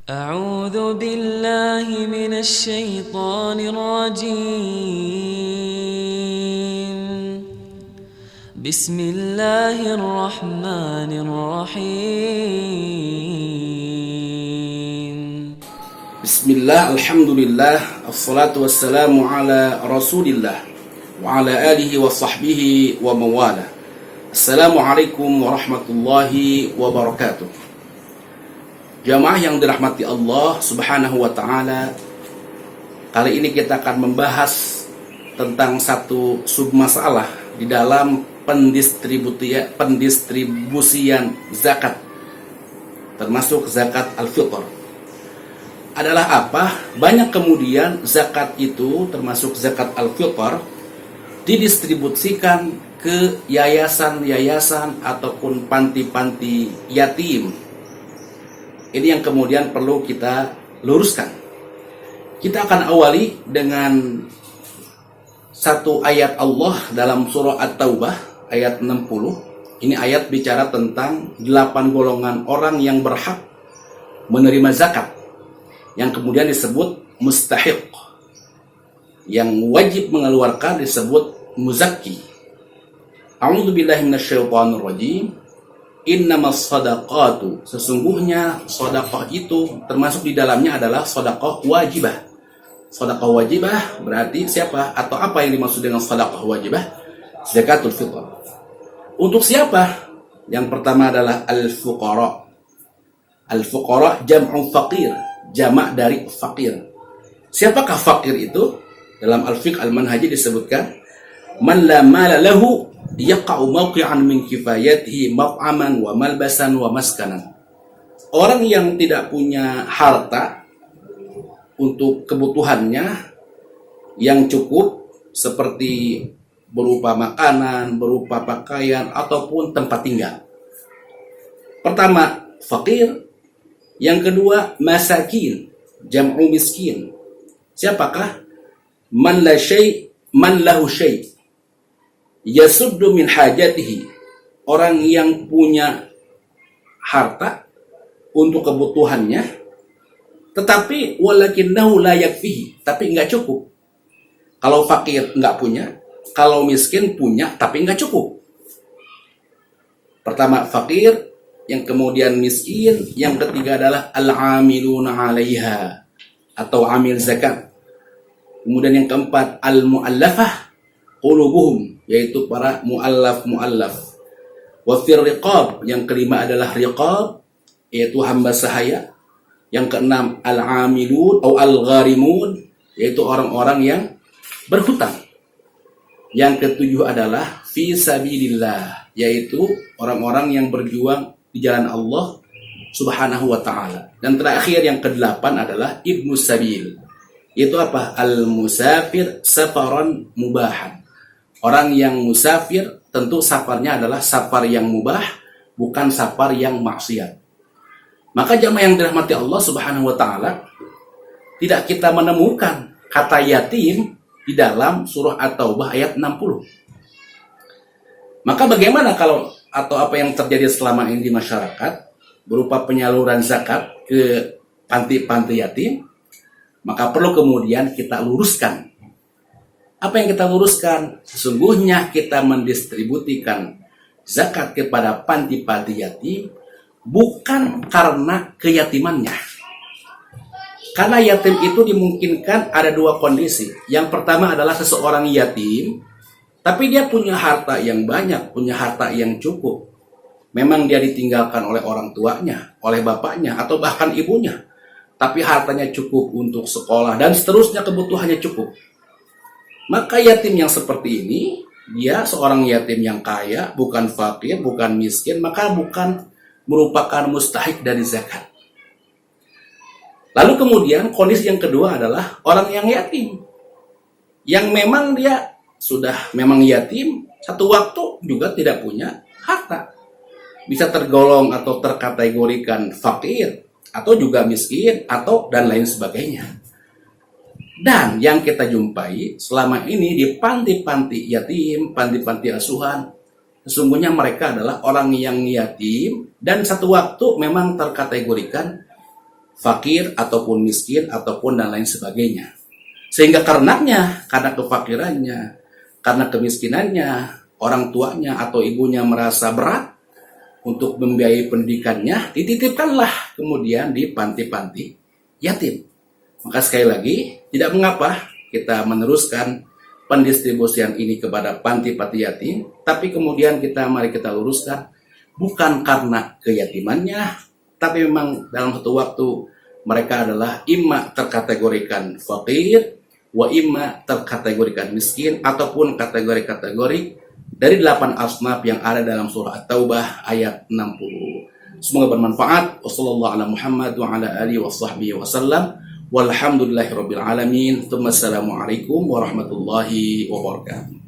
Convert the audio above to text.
أعوذ بالله من الشيطان الرجيم. بسم الله الرحمن الرحيم. Bismillah, alhamdulillah, assalatu wassalamu ala rasulillah wa ala alihi wa sahbihi wa mawala. Assalamualaikum warahmatullahi wabarakatuh. Jamaah yang dirahmati Allah subhanahu wa ta'ala, kali ini kita akan membahas tentang satu submasalah di dalam pendistribusian zakat, termasuk zakat al-fitr. Adalah apa? Banyak kemudian zakat itu, termasuk zakat al-fitr, didistribusikan ke yayasan-yayasan ataupun panti-panti yatim. Ini yang kemudian perlu kita luruskan. Kita akan awali dengan satu ayat Allah dalam surah At-Taubah ayat 60. Ini ayat bicara tentang 8 golongan orang yang berhak menerima zakat, yang kemudian disebut mustahiq, yang wajib mengeluarkan disebut muzakki. A'udzubillahi minasyaitonirrajim. Innamas shadaqatu, sesungguhnya sedekah itu termasuk di dalamnya adalah sedekah wajibah. Sedekah wajibah berarti siapa atau apa yang dimaksud dengan sedekah wajibah? Zakatul fitr. Untuk siapa? Yang pertama adalah al-fuqara. Al-fuqara jam'u faqir, jamak dari fakir. Siapakah fakir itu? Dalam al-fiqh al-manhaji disebutkan, man la mala lahu yaqa'u mawqi'an min kifayatihi maf'aman wa malbasan wa maskanan. Orang yang tidak punya harta untuk kebutuhannya yang cukup, seperti berupa makanan, berupa pakaian, ataupun tempat tinggal. Pertama, fakir. Yang kedua, masakin, jam'u miskin. Siapakah? Man la syai', man lahu syai', yasuddu min hajatihi. Orang yang punya harta untuk kebutuhannya, tetapi walakinnahu la yakfihi, tapi enggak cukup. Kalau fakir enggak punya, kalau miskin punya tapi enggak cukup. Pertama fakir, yang kemudian miskin, yang ketiga adalah al-amiluna 'alaiha atau amil zakat. Kemudian yang keempat al-mu'allafah qulubuhum, yaitu para mu'allaf. Wa fir riqab, yang kelima adalah riqab, yaitu hamba sahaya. Yang keenam al-amilun atau al-gharimun, yaitu orang-orang yang berhutang. Yang ketujuh adalah fi sabilillah, yaitu orang-orang yang berjuang di jalan Allah subhanahu wa ta'ala. Dan terakhir yang kedelapan adalah ibnu sabil, yaitu apa? Al-musafir safaran mubahan. Orang yang musafir tentu safarnya adalah safar yang mubah, bukan safar yang maksiat. Maka jamaah yang dirahmati Allah subhanahu wa ta'ala, tidak kita menemukan kata yatim di dalam surah At-Taubah ayat 60. Maka bagaimana kalau atau apa yang terjadi selama ini di masyarakat berupa penyaluran zakat ke panti-panti yatim? Maka perlu kemudian kita luruskan. Apa yang kita luruskan? Sesungguhnya kita mendistribusikan zakat kepada panti-panti yatim bukan karena keyatimannya. Karena yatim itu dimungkinkan ada dua kondisi. Yang pertama adalah seseorang yatim, tapi dia punya harta yang banyak, punya harta yang cukup. Memang dia ditinggalkan oleh orang tuanya, oleh bapaknya, atau bahkan ibunya. Tapi hartanya cukup untuk sekolah, dan seterusnya kebutuhannya cukup. Maka yatim yang seperti ini, dia seorang yatim yang kaya, bukan fakir, bukan miskin, maka bukan merupakan mustahik dari zakat. Lalu kemudian kondisi yang kedua adalah orang yang yatim, yang memang dia sudah memang yatim, satu waktu juga tidak punya harta. Bisa tergolong atau terkategorikan fakir, atau juga miskin, atau dan lain sebagainya. Dan yang kita jumpai selama ini di panti-panti yatim, panti-panti asuhan, sesungguhnya mereka adalah orang yang yatim dan satu waktu memang terkategorikan fakir ataupun miskin ataupun dan lain sebagainya. Sehingga karena kefakirannya, karena kemiskinannya, orang tuanya atau ibunya merasa berat untuk membiayai pendidikannya, dititipkanlah kemudian di panti-panti yatim. Maka sekali lagi, tidak mengapa kita meneruskan pendistribusian ini kepada panti-panti yatim, tapi kemudian mari kita luruskan, bukan karena keyatimannya, tapi memang dalam satu waktu mereka adalah imma terkategorikan fakir, wa imma terkategorikan miskin, ataupun kategori-kategori dari 8 asnaf yang ada dalam surah At-Taubah ayat 60. Semoga bermanfaat. Wassalamualaikum warahmatullahi wabarakatuh.